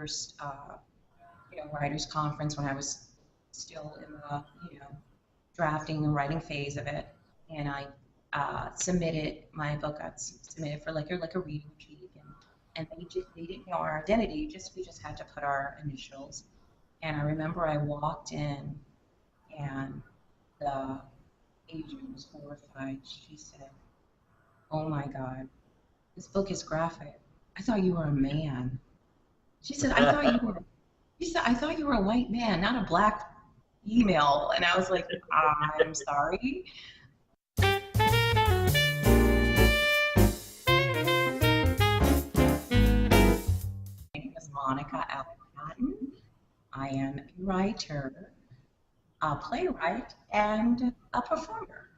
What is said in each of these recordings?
first, writers conference when I was still in the, drafting and writing phase of it, and I submitted my book. Got submitted for like a reading critique, and they didn't know our identity. We just had to put our initials. And I remember I walked in, and the agent was horrified. She said, "Oh my God, this book is graphic. I thought you were a man." She said, "I thought you were." She said, "I thought you were a white man, not a black female." And I was like, "I'm sorry." My name is Monica L. Patton. I am a writer, a playwright, and a performer.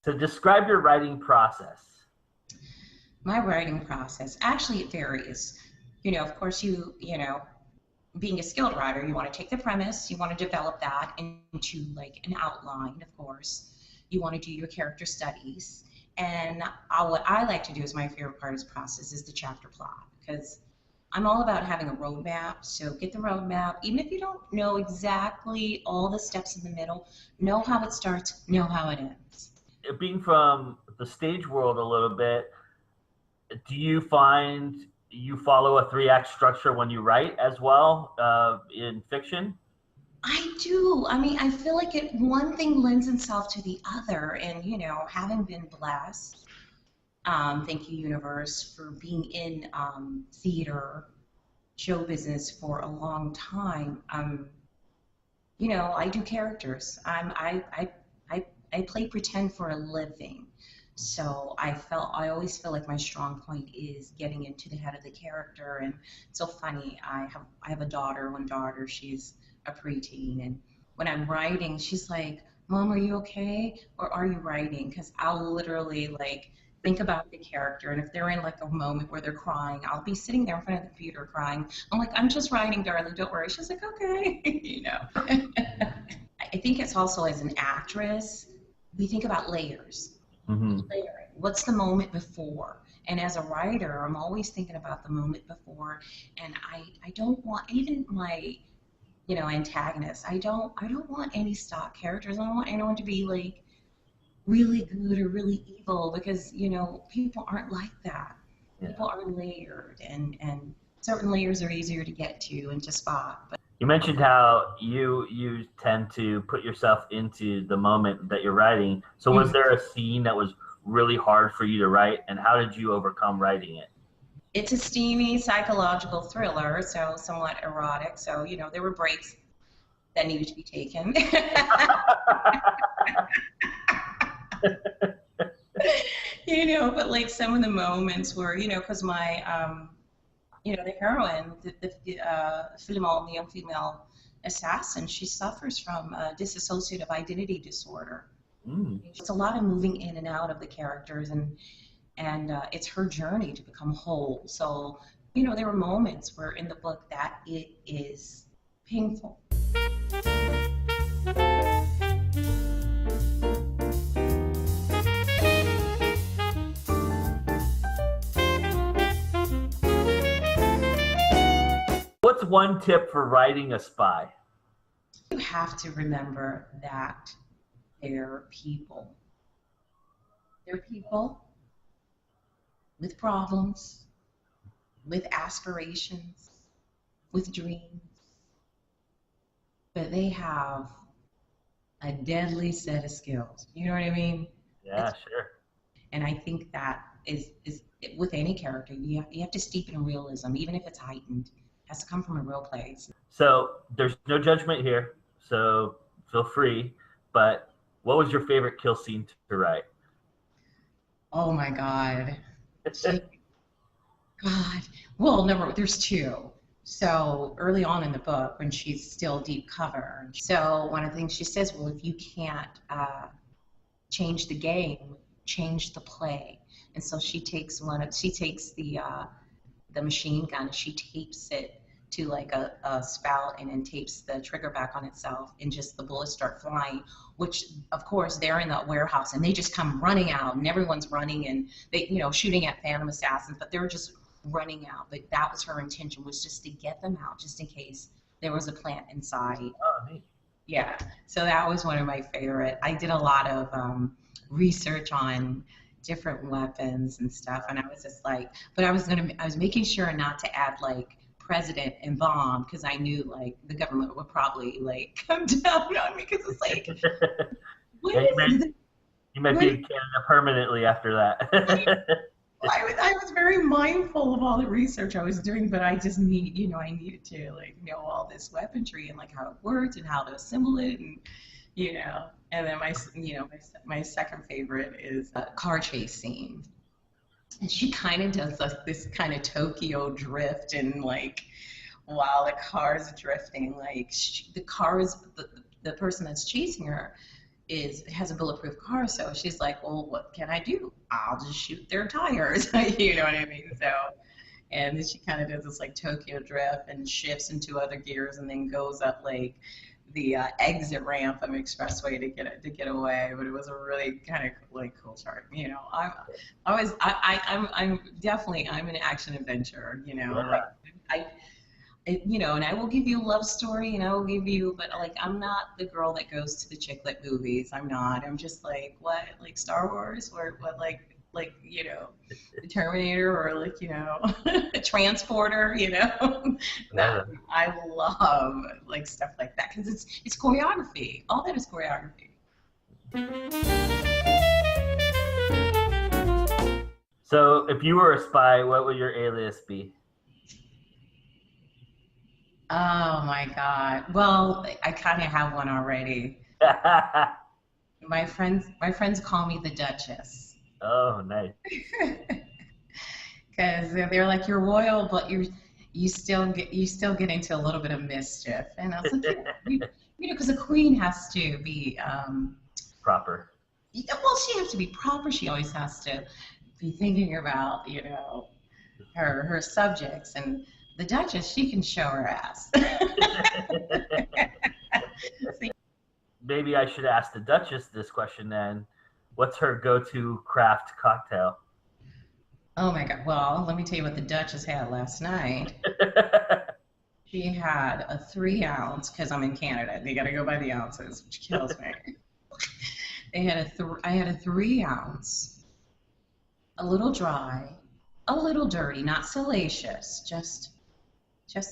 So describe your writing process. My writing process, actually it varies. Of course being a skilled writer, you want to take the premise, you want to develop that into like an outline, of course. You want to do your character studies. And what I like to do is my favorite part of this process is the chapter plot, because I'm all about having a roadmap. So get the roadmap, even if you don't know exactly all the steps in the middle, know how it starts, know how it ends. Being from the stage world a little bit, do you find you follow a 3-act structure when you write as well in fiction? I do. I mean, I feel like one thing lends itself to the other, and having been blessed, thank you universe, for being in theater, show business for a long time. I do characters. I play pretend for a living. So I always feel like my strong point is getting into the head of the character. And it's so funny, I have a daughter, one daughter, she's a preteen, and when I'm writing, she's like, "Mom, are you okay? Or are you writing?" Because I'll literally like think about the character, and if they're in like a moment where they're crying, I'll be sitting there in front of the computer crying. I'm like, "I'm just writing, darling, don't worry." She's like, "Okay." I think it's also, as an actress, we think about layers. Mm-hmm. Layering. What's the moment before? And as a writer, I'm always thinking about the moment before, and I don't want, even my antagonist, I don't want any stock characters. I don't want anyone to be like really good or really evil, because people aren't like that. Yeah. People are layered, and certain layers are easier to get to and to spot. But you mentioned how you tend to put yourself into the moment that you're writing. So was there a scene that was really hard for you to write, and how did you overcome writing it? It's a steamy psychological thriller, so somewhat erotic. So, there were breaks that needed to be taken. But like some of the moments were, because my, the heroine, the young female assassin, she suffers from dissociative identity disorder. It's a lot of moving in and out of the characters, and it's her journey to become whole. So, there were moments where in the book that it is painful. What's one tip for writing a spy? You have to remember that they're people. They're people with problems, with aspirations, with dreams, but they have a deadly set of skills. You know what I mean? Yeah, sure. And I think that is with any character, you have to steep in realism, even if it's heightened. It has to come from a real place. So there's no judgment here, so feel free, but what was your favorite kill scene to write? Oh my God. God. Well, there's two. So early on in the book, when she's still deep cover, so one of the things she says, well, if you can't change the game, change the play. And so she takes the machine gun, she tapes it to like a spout and then tapes the trigger back on itself, and just the bullets start flying, which of course they're in the warehouse and they just come running out and everyone's running and they, you know, shooting at phantom assassins, but they're just running out. But that was her intention, was just to get them out just in case there was a plant inside. Oh, neat. Yeah, so that was one of my favorite. I did a lot of research on different weapons and stuff, and I was just like, but I was making sure not to add like president and bomb, because I knew like the government would probably like come down on me, because it's like, Yeah, you may be in Canada permanently after that. I was very mindful of all the research I was doing, but I just I needed to like know all this weaponry and like how it worked and how to assemble it, and and then my second favorite is a car chase scene. And she kind of does this kind of Tokyo drift, and like while the car's drifting, like the person that's chasing her has a bulletproof car, so she's like, well, what can I do? I'll just shoot their tires. You know what I mean? So, and then she kind of does this like Tokyo drift and shifts into other gears, and then goes up like the exit ramp of an expressway to get away. But it was a really kind of like cool chart. I'm definitely an action adventure. Yeah. Like and I will give you a love story, and I will give you, but like I'm not the girl that goes to the chick lit movies. I'm not. I'm just like, what, like Star Wars, or what, like the Terminator, or like a Transporter. Yeah. I love like stuff like that, because it's choreography. All that is choreography. So, if you were a spy, what would your alias be? Oh my God. Well, I kind of have one already. My friends call me the Duchess. Oh, nice. Because they're like, you're royal, but you still get into a little bit of mischief. And I was like, because a queen has to be Proper. well, she has to be proper. She always has to be thinking about her subjects, and the Duchess, she can show her ass. Maybe I should ask the Duchess this question then. What's her go-to craft cocktail? Oh my God. Well, let me tell you what the Duchess had last night. She had a 3-ounce, because I'm in Canada. They got to go by the ounces, which kills me. I had a 3-ounce, a little dry, a little dirty, not salacious, just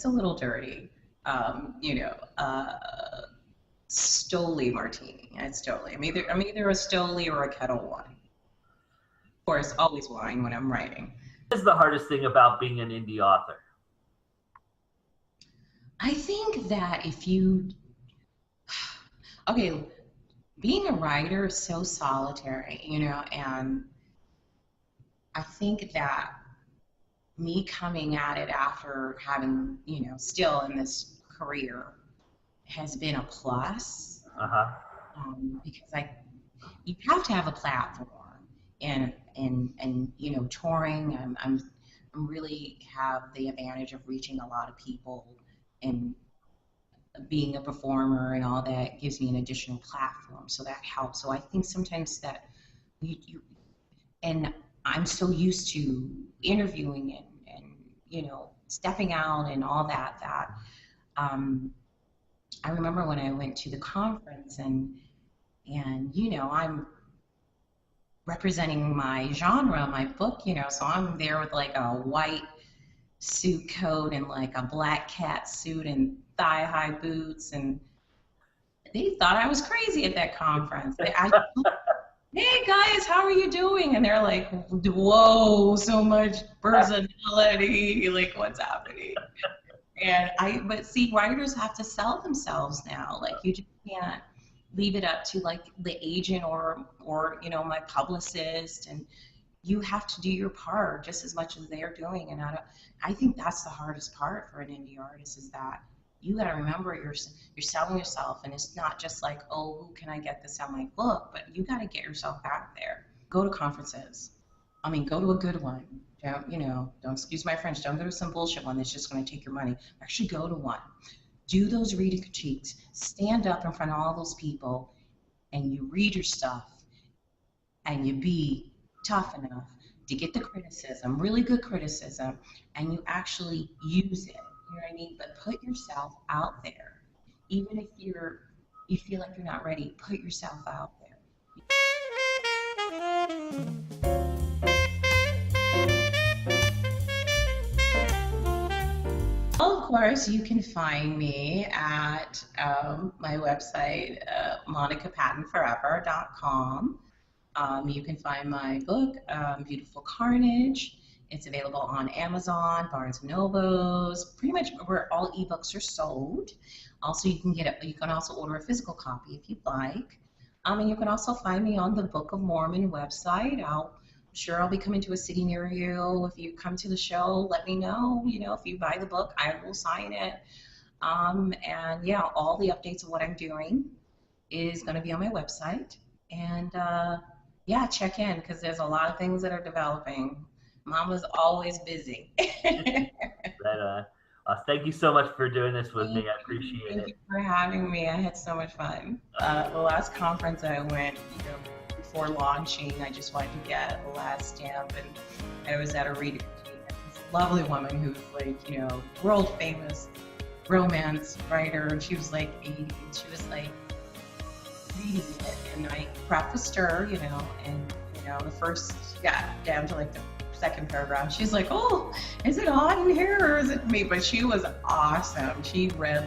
a little dirty, Stoli martini. It's Stoli. I'm either a Stoli or a Kettle One. Of course, always wine when I'm writing. What is the hardest thing about being an indie author? I think that being a writer is so solitary, and I think that me coming at it after having, still in this career has been a plus. Because you have to have a platform, and touring. I'm really have the advantage of reaching a lot of people, and being a performer and all that gives me an additional platform, so that helps. So I think sometimes that and I'm so used to interviewing and stepping out and all that I remember when I went to the conference, and I'm representing my genre, my book, so I'm there with like a white suit coat and like a black cat suit and thigh-high boots, and they thought I was crazy at that conference. Hey guys, how are you doing? And they're like, whoa, so much personality, like what's happening? But see, writers have to sell themselves now. Like you just can't leave it up to like the agent or my publicist, and you have to do your part just as much as they're doing. And I think that's the hardest part for an indie artist, is that you got to remember you're selling yourself, and it's not just like, oh, who can I get to sell my book, but you got to get yourself out there. Go to conferences, I mean, go to a good one. Don't excuse my French. Don't go to some bullshit one that's just going to take your money. Actually, go to one. Do those reading critiques. Stand up in front of all those people, and you read your stuff, and you be tough enough to get the criticism, really good criticism, and you actually use it. You know what I mean? But put yourself out there, even if you feel like you're not ready. Put yourself out there. Well, of course, you can find me at my website, monicapattonforever.com. You can find my book, Beautiful Carnage. It's available on Amazon, Barnes & Nobles, pretty much where all ebooks are sold. Also, you can also order a physical copy if you'd like. And you can also find me on the Book of Mormon website. I'm sure I'll be coming to a city near you. If you come to the show, let me know. If you buy the book, I will sign it. And yeah, all the updates of what I'm doing is going to be on my website. And yeah, check in because there's a lot of things that are developing. Mama's always busy. Thank you so much for doing this with me. I appreciate it. Thank you for having me. I had so much fun. The last conference I went, before launching, I just wanted to get a last stamp, and I was at a reading. This lovely woman who's like, world famous romance writer, and she was like 80, and she was like reading it, and I prefaced her, and the first got down to like the second paragraph. She's like, "Oh, is it on in here or is it me?" But she was awesome. She read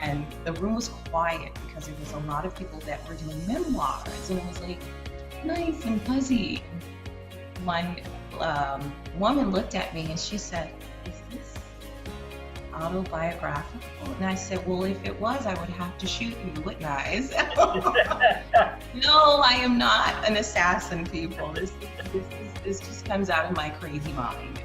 and the room was quiet because there was a lot of people that were doing memoirs, and it was like nice and fuzzy. My woman looked at me and she said, "Is this autobiographical?" And I said, "Well, if it was, I would have to shoot you, wouldn't I?" No, I am not an assassin, people. This just comes out of my crazy mind.